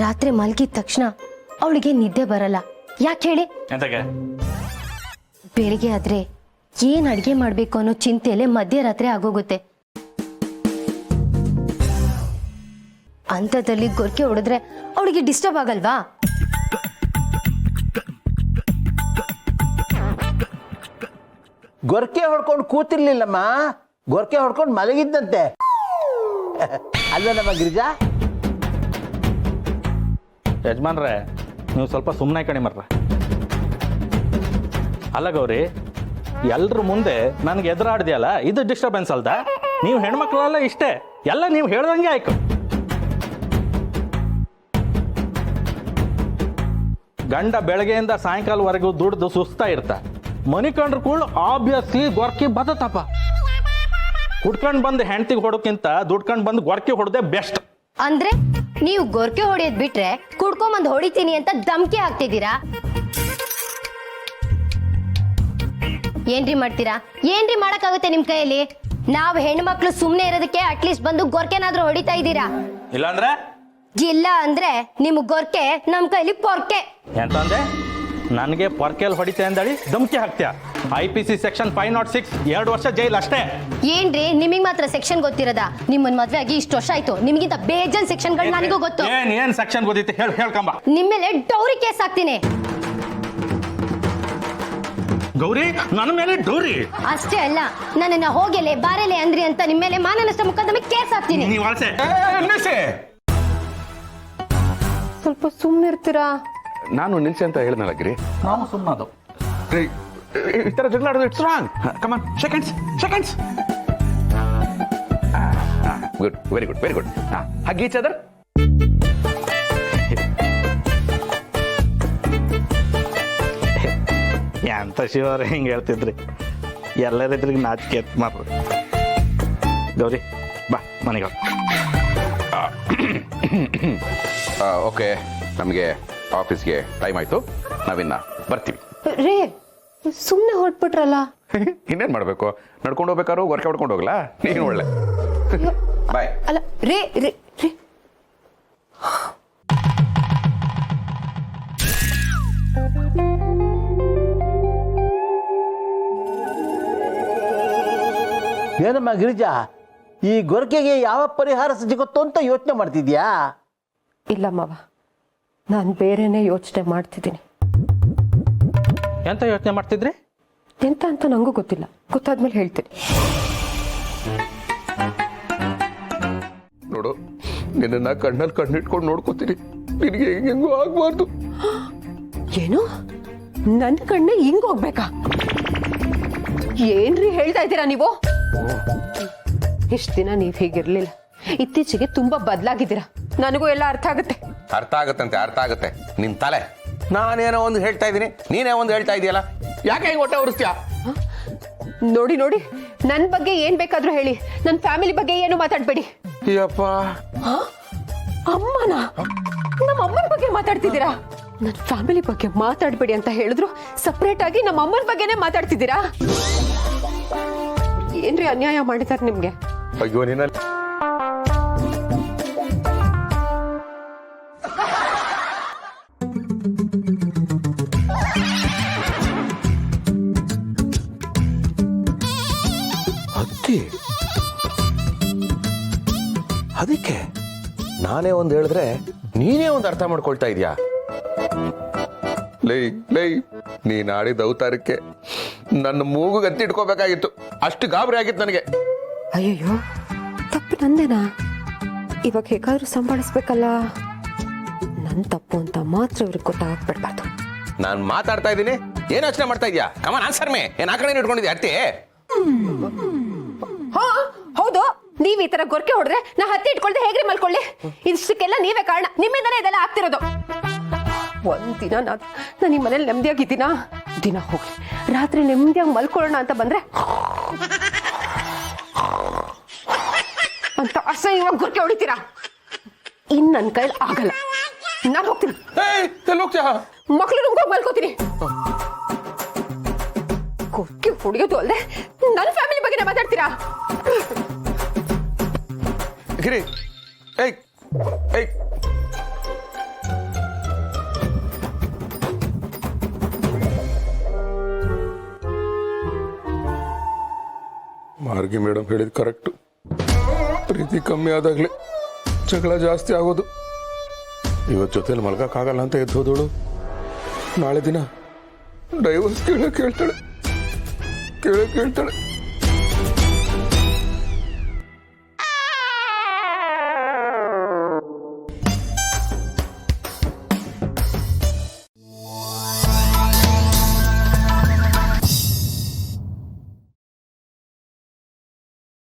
ರಾತ್ರಿ ಮಲಗಿದ ತಕ್ಷಣ ಅವಳಿಗೆ ನಿದ್ದೆ ಬರಲ್ಲ. ಯಾಕೆ ಹೇಳಿ? ಬೆಳಿಗ್ಗೆ ಆದ್ರೆ ಏನ್ ಅಡ್ಗೆ ಮಾಡ್ಬೇಕು ಅನ್ನೋ ಚಿಂತೆಯಲ್ಲೇ ಮಧ್ಯರಾತ್ರಿ ಆಗೋಗುತ್ತೆ. ಅಂತದಲ್ಲಿ ಗೊರ್ಕೆ ಹೊಡೆದ್ರೆ ಅವಳಿಗೆ ಡಿಸ್ಟರ್ಬ್ ಆಗಲ್ವಾ? ಗೊರ್ಕೆ ಹೊಡ್ಕೊಂಡು ಕೂತಿರ್ಲಿಲ್ಲಮ್ಮ, ಗೊರ್ಕೆ ಹೊಡ್ಕೊಂಡು ಮಲಗಿದ್ದಂತೆ. ಅಲ್ಲ ನಮ್ಮ ಗಿರಿಜಾ. ಯಜಮಾನ್ರೆ, ನೀವು ಸ್ವಲ್ಪ ಸುಮ್ಮನೆ ಕಣಿ ಮರ್ರ. ಅಲ್ಲ ಗೌರಿ, ಎಲ್ರ ಮುಂದೆ ನನಗೆ ಎದುರಾಡ್ದಿಯಲ್ಲ, ಇದು ಡಿಸ್ಟರ್ಬೆನ್ಸ್ ಅಲ್ದ? ನೀವು ಹೆಣ್ಮಕ್ಳೆಲ್ಲ ಇಷ್ಟೇ, ಎಲ್ಲ ನೀವು ಹೇಳ್ದಂಗೆ ಆಯ್ತು. ಗಂಡ ಬೆಳಗ್ಗೆಯಿಂದ ಸಾಯಂಕಾಲವರೆಗೂ ದುಡ್ದು ಸುಸ್ತಾ ಇರ್ತ, ಮನಿ ಕಂಡ್ರು ಕೂಡ ಆಬ್ವಿಯಸ್ಲಿ ಗೊರ್ಕಿ ಬದತಪ್ಪ. ಕುಡ್ಕೊಂಡು ಬಂದು ಹೆಂಡ್ತಿಗೆ ಹೊಡೋಕ್ಕಿಂತ ದುಡ್ಕೊಂಡು ಬಂದು ಗೊರ್ಕಿ ಹೊಡೆದೇ ಬೆಸ್ಟ್. ಅಂದ್ರೆ ನೀವು ಗೊರ್ಕೆ ಹೊಡೆಯೋದ್ ಬಿಟ್ರೆ ಕುಡ್ಕೊಂಬಂದ್ ಹೊಡಿತೀನಿ ಅಂತ ಧಮ್ಕಿ ಹಾಕ್ತಿದ್ದೀರಾ? ಏನ್ರಿ ಮಾಡ್ತೀರಾ? ಏನ್ರಿ ಮಾಡಕ್ಕಾಗುತ್ತೆ ನಿಮ್ ಕೈಯಲ್ಲಿ? ನಾವ್ ಹೆಣ್ಮಕ್ಳು ಸುಮ್ನೆ ಇರೋದಕ್ಕೆ ಅಟ್ಲೀಸ್ಟ್ ಬಂದು ಗೊರ್ಕೆನಾದ್ರೂ ಹೊಡಿತಾ ಇದ್ದೀರಾ. ಇಲ್ಲಾಂದ್ರೆ ಇಲ್ಲ ಅಂದ್ರೆ ನಿಮ್ ಗೊರ್ಕೆ ನಮ್ ಕೈಲಿ ಪೊರ್ಕೆ. ಎಂತಂದೆ? ನನಗೆ ಪೊರ್ಕೆಲ್ ಹೊಡಿತೆ ಅಂದಳಿ ಧಮ್ಕಿ ಹಾಕ್ತೀಯ? IPC ಸೆಕ್ಷನ್ 506 2 ವರ್ಷ ಜೈಲ್ ಅಷ್ಟೇ. ಏನ್ರಿ ನಿಮಗ್ ಮಾತ್ರ ಸೆಕ್ಷನ್ ಗೊತ್ತಿರದ? ನಿಮ್ಮನ್ ಮದ್ವೆ ಆಗಿ ಇಷ್ಟು ವರ್ಷ ಆಯ್ತು, ನಿಮ್ಗಿಂತ ಬೇಜನ್ ಸೆಕ್ಷನ್ಗಳು ನನಗೂ ಗೊತ್ತು. ಏನ್ ಸೆಕ್ಷನ್ ಗೊತ್ತೈತೆ ಹೇಳ್ಕಂಬ. ನಿಮ್ಮೇಲೆ ಡೌರಿ ಕೇಸ್ ಹಾಕ್ತೀನಿ. ಗೌರಿ, ನನ್ನ ಮೇಲೆ ಡೌರಿ? ಅಷ್ಟೇ ಅಲ್ಲ, ನನ್ನನ್ನ ಹೋಗೆಲೆ ಬಾರೆಲೆ ಅಂದ್ರಿ ಅಂತ ನಿಮ್ಮ ಮೇಲೆ ಮಾನನಷ್ಟ ಮುಖದಮೆ ಕೇಸ್ ಹಾಕ್ತೀನಿ. ಸ್ವಲ್ಪ ಸುಮ್ಮನೆ ಇರ್ತೀರಾ? ನಾನು ನಿಲ್ಸಿ ಅಂತ ಹೇಳಿದ್ನಲ್ಲ ಗಿರಿ. ನಾವು ಸುಮ್ಮನದು. ಈ ತರ ಜಗಳ ಆಡೋದು it's wrong. Come on, seconds. Good, very good, very good. Hug each other. ಎಂತ ಶಿವರೇ ಹಿಂಗೆ ಹೇಳ್ತಿದ್ರಿ? ಎಲ್ಲರಿದ್ರಿಗೆ ನಾಚಿಕೆ ಮಾತ್ರ. ಗೌರಿ ಬಾ ಮನೆಗೆ. ಓಕೆ, ನಮಗೆ ಆಫೀಸ್ಗೆ ಟೈಮ್ ಆಯ್ತು, ನಾವಿನ್ನ ಬರ್ತೀವಿ. ರೇ, ಸುಮ್ಮನೆ ಹೊರಟ್ಬಿಟ್ರಲ್ಲ. ಇನ್ನೇನ್ ಮಾಡ್ಬೇಕು? ನಡ್ಕೊಂಡು ಹೋಗ್ಬೇಕಾದ್ರು ವರ್ಕ್ ಹೊಡ್ಕೊಂಡು ಹೋಗ್ಲಾ? ನೀನು ಒಳ್ಳೆ ಬಾಯ್. ಅಲ್ಲ ರೇ ರೇ ರೇ, ಏನಮ್ಮ ಗಿರಿಜಾ, ಈ ಗೊರ್ಕೆಗೆ ಯಾವ ಪರಿಹಾರ ಸಿಗುತ್ತೋ ಅಂತ ಯೋಚನೆ ಮಾಡ್ತಿದ್ಯಾ? ಇಲ್ಲ ಮಾವ, ನಾನು ಬೇರೆನೇ ಯೋಚನೆ ಮಾಡ್ತಿದ್ದೀನಿ. ಎಂತ ಯೋಚನೆ ಮಾಡ್ತಿದ್ರಿ? ಎಂತ ಅಂತ ನಂಗೂ ಗೊತ್ತಿಲ್ಲ, ಗೊತ್ತಾದ್ಮೇಲೆ ಹೇಳ್ತೀನಿ. ನೋಡು, ನಿನ್ನ ಕಣ್ಣಲ್ಲಿ ಕಣ್ಣಿಟ್ಕೊಂಡು ನೋಡ್ಕೋತೀನಿ. ನಿನಗೆ ಹೆಂಗೂ ಆಗ್ಬಾರ್ದು. ಏನು? ನನ್ನ ಕಣ್ಣೆ ಹಿಂಗ್ ಹೋಗ್ಬೇಕಾ? ಏನ್ರಿ ಹೇಳ್ತಾ ಇದ್ದೀರಾ ನೀವು? ಇಷ್ಟ ದಿನ ನೀವ್ ಹೀಗಿರ್ಲಿಲ್ಲ, ಇತ್ತೀಚೆಗೆ ತುಂಬಾ ಬದಲಾಗಿದ್ದೀರಾ. ನನಗೂ ಎಲ್ಲ ಅರ್ಥ ಆಗುತ್ತೆ. ಅರ್ಥ ಆಗುತ್ತೆ ನಿನ್ ತಲೆ. ನಾನೇನೋ ಒಂದು ಹೇಳ್ತಾ ಇದ್ದೀನಿ, ನೀನೇ ಒಂದು ಹೇಳ್ತಾ ಇದೀಯಲ್ಲ, ಯಾಕೆ ಹಿಂಗ್ ಹೊಟ್ಟೆ ಉರಿಸ್ತೀಯ? ನೋಡಿ ನೋಡಿ, ನನ್ ಬಗ್ಗೆ ಏನ್ ಬೇಕಾದ್ರೂ ಹೇಳಿ, ನನ್ ಫ್ಯಾಮಿಲಿ ಬಗ್ಗೆ ಏನು ಮಾತಾಡ್ಬೇಡಿ. ಅಯ್ಯಪ್ಪ, ಅಮ್ಮನ ನಮ್ಮ ಅಮ್ಮನ ಬಗ್ಗೆ ಮಾತಾಡ್ತಿದ್ದೀರಾ? ನನ್ ಫ್ಯಾಮಿಲಿ ಬಗ್ಗೆ ಮಾತಾಡ್ಬೇಡಿ ಅಂತ ಹೇಳಿದ್ರು ಸಪ್ರೇಟ್ ಆಗಿ ನಮ್ಮ ಅಮ್ಮನ ಬಗ್ಗೆನೇ ಮಾತಾಡ್ತಿದ್ದೀರಾ? ಏನ್ರಿ ಅನ್ಯಾಯ ಮಾಡಿದಾರೆ ನಿಮ್ಗೆ? ಅಯ್ಯೋ ನೀನ ಅದಕ್ಕೆ ನಾನೇ ಒಂದು ಹೇಳಿದ್ರೆ ನೀನೇ ಒಂದು ಅರ್ಥ ಮಾಡ್ಕೊಳ್ತಾ ಇದೀಯಾ? ಲೈ ನೀನ್ ಆಡಿದ ಅವತಾರಕ್ಕೆ ನನ್ನ ಮೂಗುಗೆ ಎತ್ತಿ ಇಟ್ಕೋಬೇಕಾಗಿತ್ತು. ಅಷ್ಟು ಗಾಬರಿ ಆಗಿತ್ತು ನನಗೆ. ಅಯ್ಯಯ್ಯೋ, ತಪ್ಪು ನಂದೇನಾ? ಇವಾಗ ಹೇಗಾದ್ರೂ ಸಂಭಾಳಿಸ್ಬೇಕಲ್ಲ. ನನ್ ತಪ್ಪು ಅಂತ ಮಾತ್ರ ಇವ್ರಿಗೆ ಗೊತ್ತಾಗ್ಬಿಡ್ಬಾರ್ದು. ನಾನು ಮಾತಾಡ್ತಾ ಇದ್ದೀನಿ, ಏನ್ ಯೋಚನೆ ಮಾಡ್ತಾ ಇದೀಯಾ? ಕಮಾನ್ ಆನ್ಸರ್ ಮೇ. ಏನ್ ಆ ಕಡೆ ಇಟ್ಕೊಂಡಿದ್ಯಾ ಅತ್ತಿ? ಹಾ ಹೌದು, ನೀವ್ ಈ ತರ ಗೊರ್ಕೆ ಹೊಡೆದ್ರೆ ನಾ ಹತ್ತಿ ಇಟ್ಕೊಳ್ದೆ ಹೇಗ್ರಿ ಮಲ್ಕೊಳ್ಳಿ? ಇಷ್ಟಕ್ಕೆಲ್ಲ ನೀವೇ ಕಾರಣ. ನಿಮ್ಮಿಂದನೇ ಇದೆಲ್ಲ ಆಗ್ತಿರೋದು. ಒಂದಿನ ನಾನು ಈ ಮನೇಲಿ ನೆಮ್ಮದಿಯಾಗಿದ್ದೀನಾ? ದಿನ ಹೋಗ್ಲಿ, ರಾತ್ರಿ ನೆಮ್ಮದಿಯಾಗಿ ಮಲ್ಕೊಳ್ಳೋಣ ಅಂತ ಬಂದ್ರೆ ಅಂತ ಅಸಹ್ಯವಾಗಿ ಗೊರ್ಕೆ ಹೊಡಿತೀರಾ. ಇನ್ ನನ್ನ ಕೈಲಿ ಆಗಲ್ಲ, ನಾನು ಹೋಗ್ತೀನಿ. ಮಕ್ಳು ರೂಮ್ಗೆ ಮಲ್ಕೋತೀನಿ. ಗೊರ್ಕೆ ಹೊಡಿಯೋದು ಅಲ್ಲದೆ ನನ್ನ ಫ್ಯಾಮಿಲಿ ಬಗ್ಗೆ ಮಾತಾಡ್ತೀರಾ? ಗಿರಿ, ಏಯ್ ಏಯ್ ಮಾರ್ಗಿ ಮೇಡಮ್ ಹೇಳಿದ್ ಕರೆಕ್ಟು. ಪ್ರೀತಿ ಕಮ್ಮಿ ಆದಾಗಲೇ ಜಗಳ ಜಾಸ್ತಿ ಆಗೋದು. ಇವತ್ತು ಜೊತೆಲಿ ಮಲ್ಗೋಕ್ಕಾಗಲ್ಲ ಅಂತ ಎದ್ದು ಹೋದೋಳು ನಾಳೆ ದಿನ ಡೈವರ್ಸ್ ಕೇಳಕ್ಕೆ ಹೇಳ್ತಾಳೆ.